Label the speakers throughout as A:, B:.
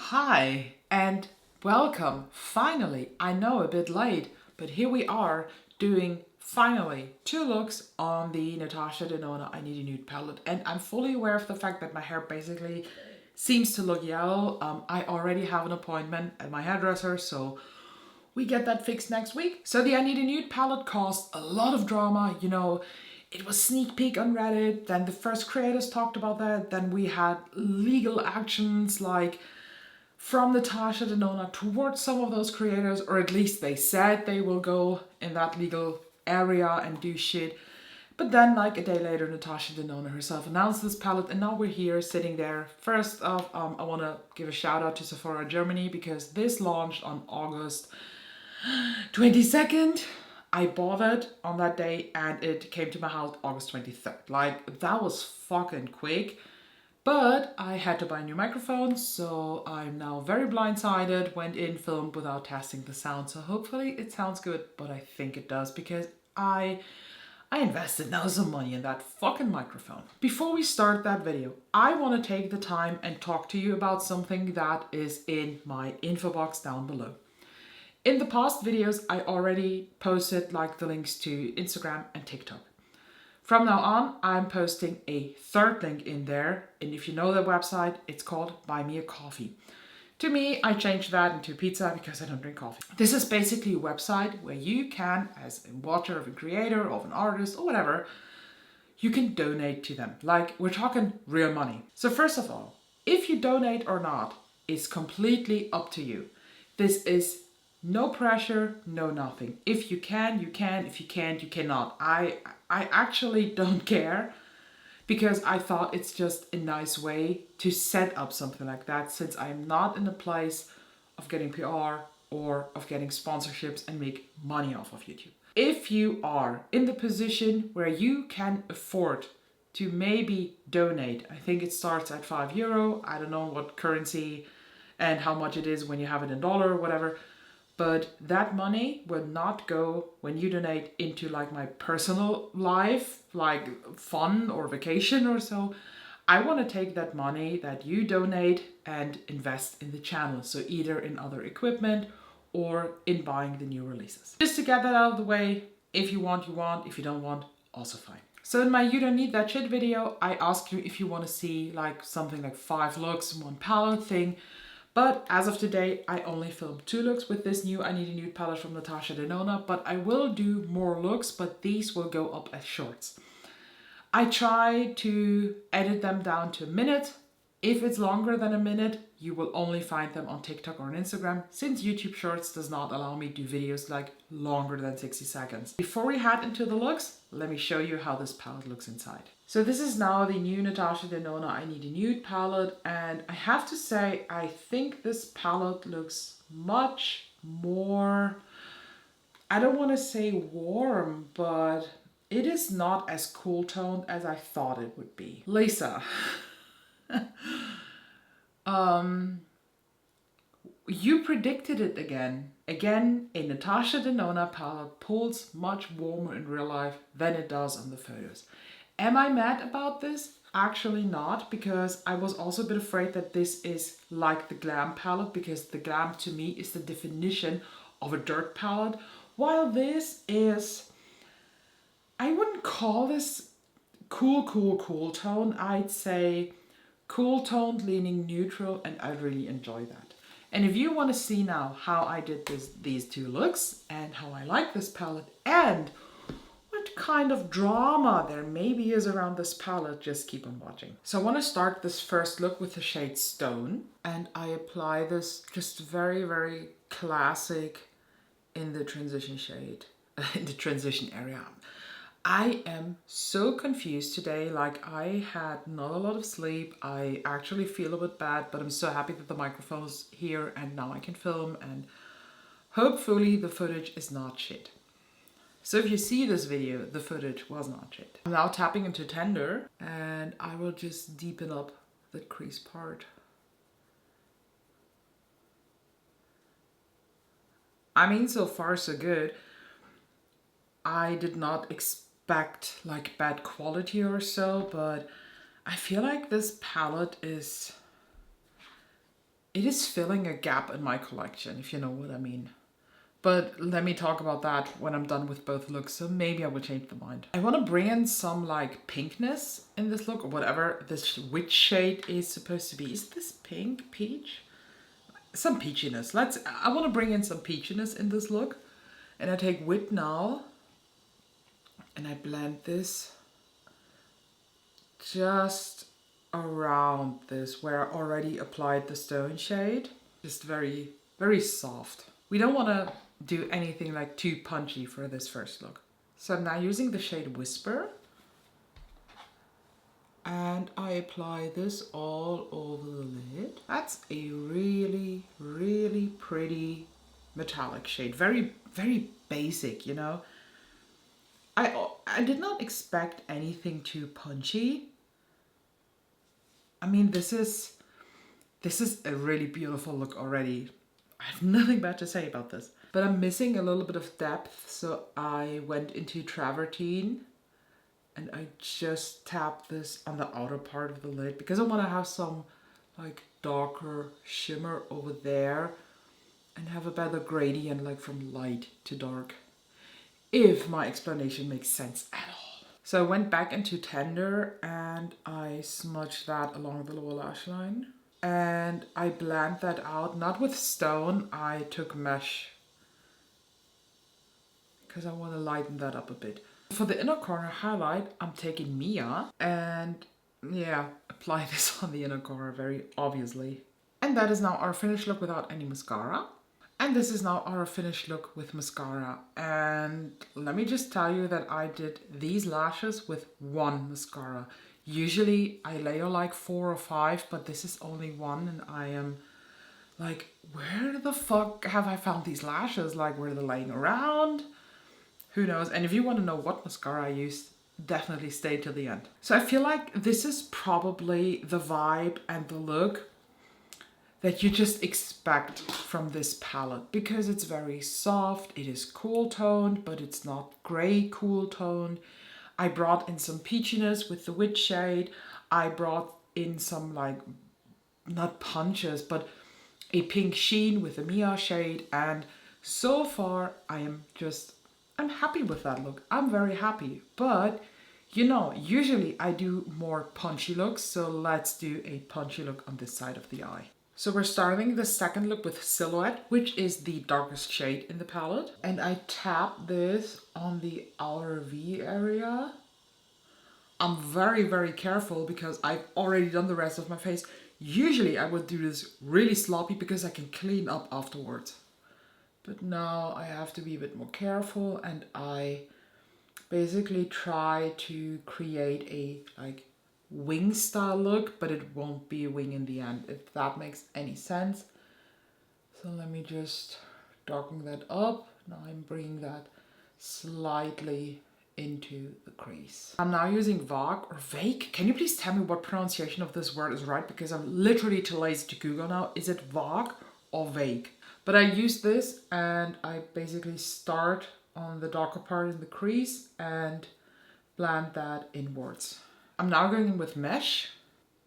A: Hi and welcome. Finally, I know a bit late, but here we are doing finally 2 looks on the Natasha Denona I Need a Nude palette. And I'm fully aware of the fact that my hair basically seems to look yellow. I already have an appointment at my hairdresser, so we get that fixed next week. So the I Need a Nude palette caused a lot of drama, it was sneak peek on Reddit, then the first creators talked about that, then we had legal actions like from Natasha Denona towards some of those creators, or at least they said they will go in that legal area and do shit. But then, like a day later, Natasha Denona herself announced this palette, and now we're here sitting there. First off, I want to give a shout out to Sephora Germany because this launched on August 22nd. I bought it on that day and it came to my house August 23rd. Like, that was fucking quick. But I had to buy a new microphone, so I'm now very blindsided, went in, filmed without testing the sound. So hopefully it sounds good, but I think it does because I invested now some money in that fucking microphone. Before we start that video, I want to take the time and talk to you about something that is in my info box down below. In the past videos, I already posted like the links to Instagram and TikTok. From now on, I'm posting a third link in there, and if you know the website, it's called Buy Me a Coffee. To me, I changed that into pizza because I don't drink coffee. This is basically a website where you can, as a watcher of a creator, of an artist, or whatever, you can donate to them. Like, we're talking real money. So first of all, if you donate or not is completely up to you. This is no pressure, no nothing. If you can, you can. If you can't, you cannot. I actually don't care because I thought it's just a nice way to set up something like that since I'm not in a place of getting PR or of getting sponsorships and make money off of YouTube. If you are in the position where you can afford to maybe donate, I think it starts at €5. I don't know what currency and how much it is when you have it in dollar or whatever. But that money will not go when you donate into like my personal life, like fun or vacation or so. I want to take that money that you donate and invest in the channel. So either in other equipment or in buying the new releases. Just to get that out of the way, if you want, you want. If you don't want, also fine. So in my You Don't Need That Shit video, I asked you if you want to see like something like 5 looks in one palette thing. But as of today, I only filmed 2 looks with this new I Need a Nude palette from Natasha Denona, but I will do more looks, but these will go up as shorts. I try to edit them down to a minute. If it's longer than a minute, you will only find them on TikTok or on Instagram, since YouTube Shorts does not allow me to do videos like longer than 60 seconds. Before we head into the looks, let me show you how this palette looks inside. So this is now the new Natasha Denona I Need a Nude palette, and I have to say I think this palette looks much more, I don't want to say warm, but it is not as cool toned as I thought it would be. Lisa. You predicted it again. Again, a Natasha Denona palette pulls much warmer in real life than it does on the photos. Am I mad about this? Actually not, because I was also a bit afraid that this is like the glam palette, because the glam to me is the definition of a dirt palette, while this is, I wouldn't call this cool tone. I'd say cool toned, leaning neutral, and I really enjoy that. And if you want to see now how I did these 2 looks and how I like this palette and what kind of drama there maybe is around this palette, just keep on watching. So I want to start this first look with the shade Stone, and I apply this just very, very classic in the transition shade, in the transition area. I am so confused today, like I had not a lot of sleep. I actually feel a bit bad, but I'm so happy that the microphone's here and now I can film, and hopefully the footage is not shit. So if you see this video, the footage was not shit. I'm now tapping into Tender and I will just deepen up that crease part. I mean, so far so good. I did not expect like bad quality or so, but I feel like this palette is it is filling a gap in my collection, if you know what I mean. But let me talk about that when I'm done with both looks, so maybe I will change the mind. I want to bring in some like pinkness in this look, or whatever this which shade is supposed to be. Is this pink? Peach? Some peachiness. I want to bring in some peachiness in this look. And I take Wit now and I blend this just around this where I already applied the stone shade. Just very, very soft. We don't want to do anything like too punchy for this first look. So I'm now using the shade Whisper. And I apply this all over the lid. That's a really, really pretty metallic shade. Very, very basic, you know. I did not expect anything too punchy. I mean, this is a really beautiful look already. I have nothing bad to say about this. But I'm missing a little bit of depth, so I went into Travertine and I just tapped this on the outer part of the lid because I want to have some like darker shimmer over there and have a better gradient like from light to dark. If my explanation makes sense at all. So I went back into Tender and I smudged that along the lower lash line. And I blend that out, not with stone, I took mesh. Because I want to lighten that up a bit. For the inner corner highlight, I'm taking Mia and yeah, apply this on the inner corner very obviously. And that is now our finished look without any mascara. And this is now our finished look with mascara. And let me just tell you that I did these lashes with one mascara. Usually I layer like 4 or 5, but this is only one and I am like, where the fuck have I found these lashes? Like, were they laying around? Who knows? And if you want to know what mascara I used, definitely stay till the end. So I feel like this is probably the vibe and the look that you just expect from this palette because it's very soft, it is cool toned, but it's not gray cool toned. I brought in some peachiness with the Witch shade. I brought in some like, not punches, but a pink sheen with the Mia shade. And so far I'm happy with that look. I'm very happy, but you know, usually I do more punchy looks. So let's do a punchy look on this side of the eye. So we're starting the second look with Silhouette, which is the darkest shade in the palette. And I tap this on the outer V area. I'm very, very careful because I've already done the rest of my face. Usually I would do this really sloppy because I can clean up afterwards. But now I have to be a bit more careful and I basically try to create a like wing style look, but it won't be a wing in the end, if that makes any sense. So let me just darken that up. Now I'm bringing that slightly into the crease. I'm now using Vague or Vague. Can you please tell me what pronunciation of this word is right? Because I'm literally too lazy to Google now. Is it Vague or Vague? But I use this and I basically start on the darker part in the crease and blend that inwards. I'm now going in with Mesh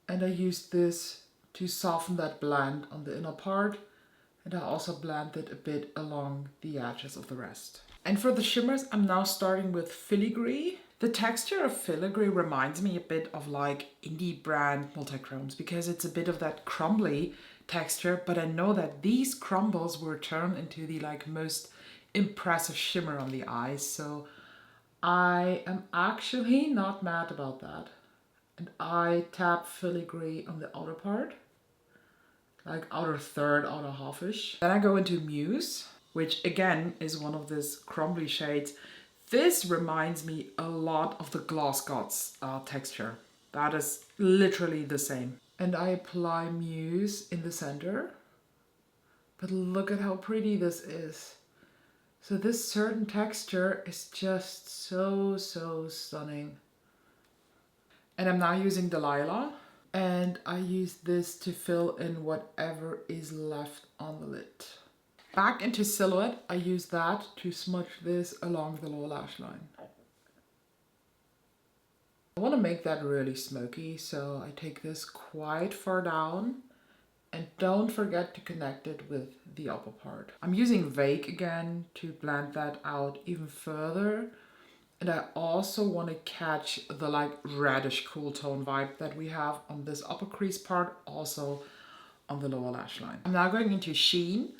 A: and I use this to soften that blend on the inner part, and I also blend it a bit along the edges of the rest. And for the shimmers, I'm now starting with Filigree. The texture of Filigree reminds me a bit of like indie brand multichromes because it's a bit of that crumbly texture, but I know that these crumbles will turn into the like most impressive shimmer on the eyes, so I am actually not mad about that. And I tap Filigree on the outer part, like outer third, outer half-ish. Then I go into Muse, which again is one of these crumbly shades. This reminds me a lot of the Gloss Gods texture. That is literally the same. And I apply Muse in the center. But look at how pretty this is. So this certain texture is just so stunning. And I'm now using Delilah. And I use this to fill in whatever is left on the lid. Back into Silhouette, I use that to smudge this along the lower lash line. I want to make that really smoky, so I take this quite far down And don't forget to connect it with the upper part. I'm using Vague again to blend that out even further. And I also want to catch the like reddish cool tone vibe that we have on this upper crease part, also on the lower lash line. I'm now going into Sheen,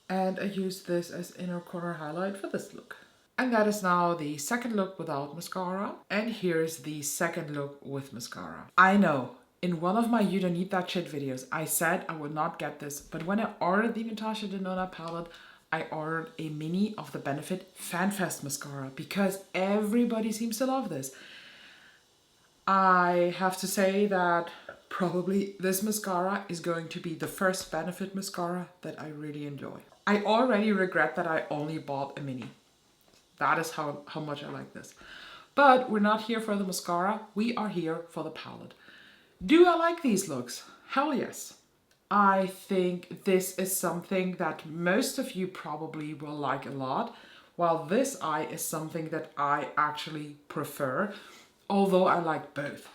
A: and I use this as inner corner highlight for this look. And that is now the second look without mascara. And here's the second look with mascara. I know, in one of my You Don't Need That Shit videos, I said I would not get this, but when I ordered the Natasha Denona palette, I ordered a mini of the Benefit FanFest mascara because everybody seems to love this. I have to say that probably this mascara is going to be the first Benefit mascara that I really enjoy. I already regret that I only bought a mini. That is how much I like this. But we're not here for the mascara, we are here for the palette. Do I like these looks? Hell yes. I think this is something that most of you probably will like a lot, while this eye is something that I actually prefer, although I like both.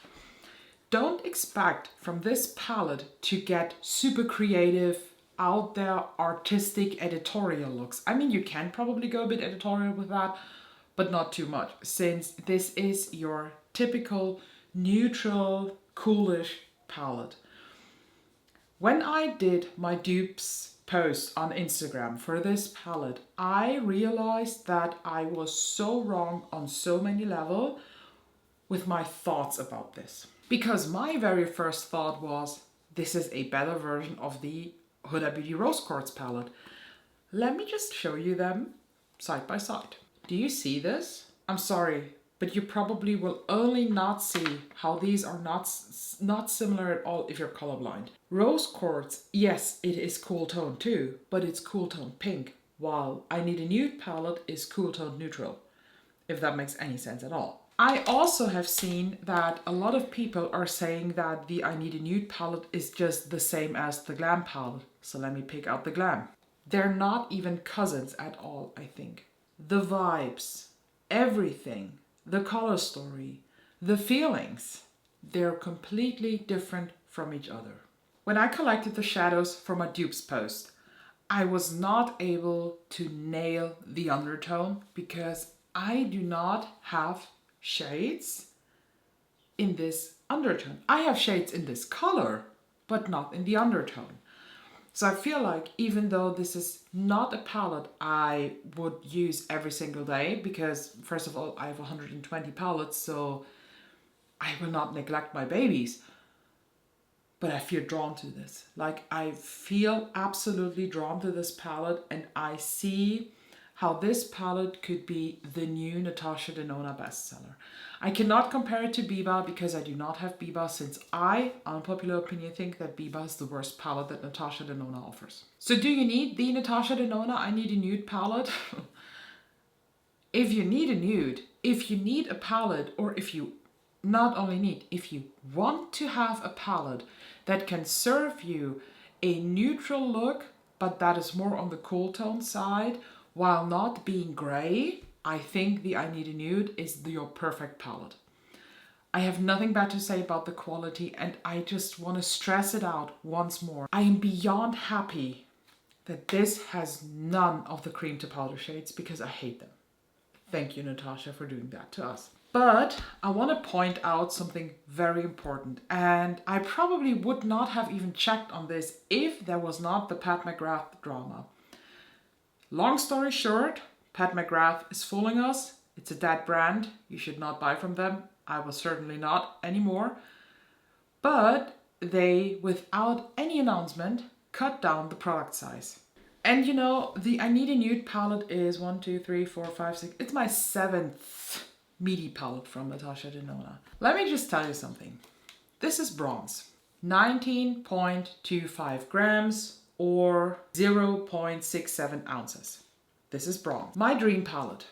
A: Don't expect from this palette to get super creative, out there, artistic, editorial looks. I mean, you can probably go a bit editorial with that, but not too much, since this is your typical neutral, coolish palette. When I did my dupes post on Instagram for this palette, I realized that I was so wrong on so many levels with my thoughts about this. Because my very first thought was, this is a better version of the Huda Beauty Rose Quartz palette. Let me just show you them side by side. Do you see this? I'm sorry, but you probably will only not see how these are not similar at all if you're colorblind. Rose Quartz, yes, it is cool tone too, but it's cool tone pink, while I Need a Nude palette is cool tone neutral, if that makes any sense at all. I also have seen that a lot of people are saying that the I Need a Nude palette is just the same as the Glam palette. So let me pick out the Glam. They're not even cousins at all, I think. The vibes, everything, the color story, the feelings, they're completely different from each other. When I collected the shadows for my dupes post, I was not able to nail the undertone because I do not have shades in this undertone. I have shades in this color, but not in the undertone. So I feel like even though this is not a palette I would use every single day, because first of all, I have 120 palettes, so I will not neglect my babies. But I feel drawn to this. Like, I feel absolutely drawn to this palette, and I see how this palette could be the new Natasha Denona bestseller. I cannot compare it to Biba because I do not have Biba, since I, unpopular opinion, think that Biba is the worst palette that Natasha Denona offers. So do you need the Natasha Denona I Need a Nude palette? If you need a nude, if you need a palette, or if you not only need, if you want to have a palette that can serve you a neutral look, but that is more on the cool tone side, while not being gray, I think the I Need a Nude is your perfect palette. I have nothing bad to say about the quality, and I just want to stress it out once more. I am beyond happy that this has none of the cream to powder shades because I hate them. Thank you, Natasha, for doing that to us. But I want to point out something very important, and I probably would not have even checked on this if there was not the Pat McGrath drama. Long story short, Pat McGrath is fooling us. It's a dead brand. You should not buy from them. I will certainly not anymore. But they, without any announcement, cut down the product size. And you know, the I Need a Nude palette is 1, 2, 3, 4, 5, 6. It's my 7th meaty palette from Natasha Denona. Let me just tell you something. This is bronze. 19.25 grams or 0.67 ounces. This is bronze. My dream palette.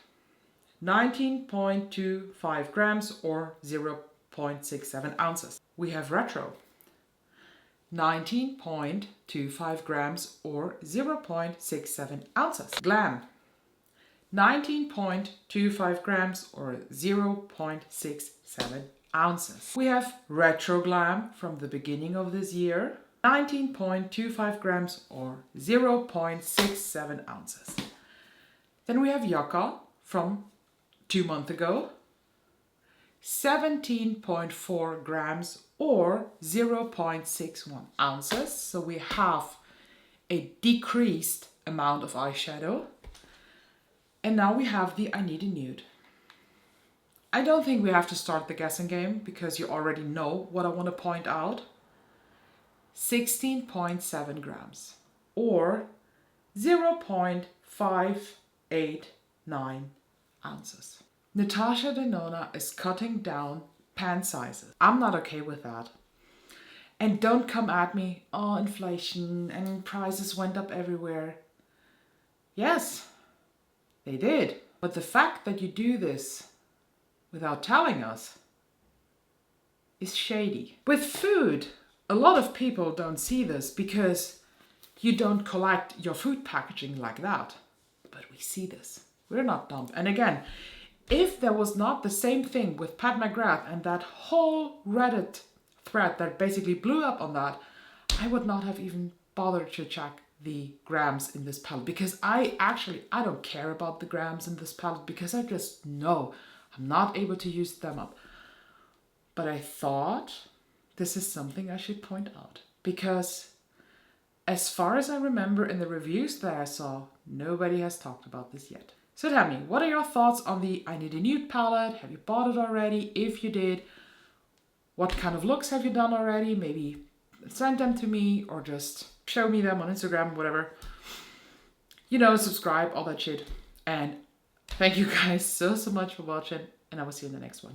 A: 19.25 grams or 0.67 ounces. We have retro. 19.25 grams or 0.67 ounces. Glam. 19.25 grams or 0.67 ounces. We have Retro Glam from the beginning of this year. 19.25 grams or 0.67 ounces. Then we have Yucca from 2 months ago, 17.4 grams or 0.61 ounces. So we have a decreased amount of eyeshadow. And now we have the I Need a Nude. I don't think we have to start the guessing game because you already know what I want to point out. 16.7 grams or 0.589 ounces. Natasha Denona is cutting down pan sizes. I'm not okay with that. And don't come at me, oh, inflation and prices went up everywhere. Yes, they did. But the fact that you do this without telling us is shady. With food, a lot of people don't see this because you don't collect your food packaging like that. But we see this. We're not dumb. And again, if there was not the same thing with Pat McGrath and that whole Reddit thread that basically blew up on that, I would not have even bothered to check the grams in this palette because I don't care about the grams in this palette because I just know I'm not able to use them up. But I thought this is something I should point out because as far as I remember in the reviews that I saw, nobody has talked about this yet. So tell me, what are your thoughts on the I Need a Nude palette? Have you bought it already? If you did, what kind of looks have you done already? Maybe send them to me or just show me them on Instagram, whatever. You know, subscribe, all that shit. And thank you guys so much for watching, and I will see you in the next one.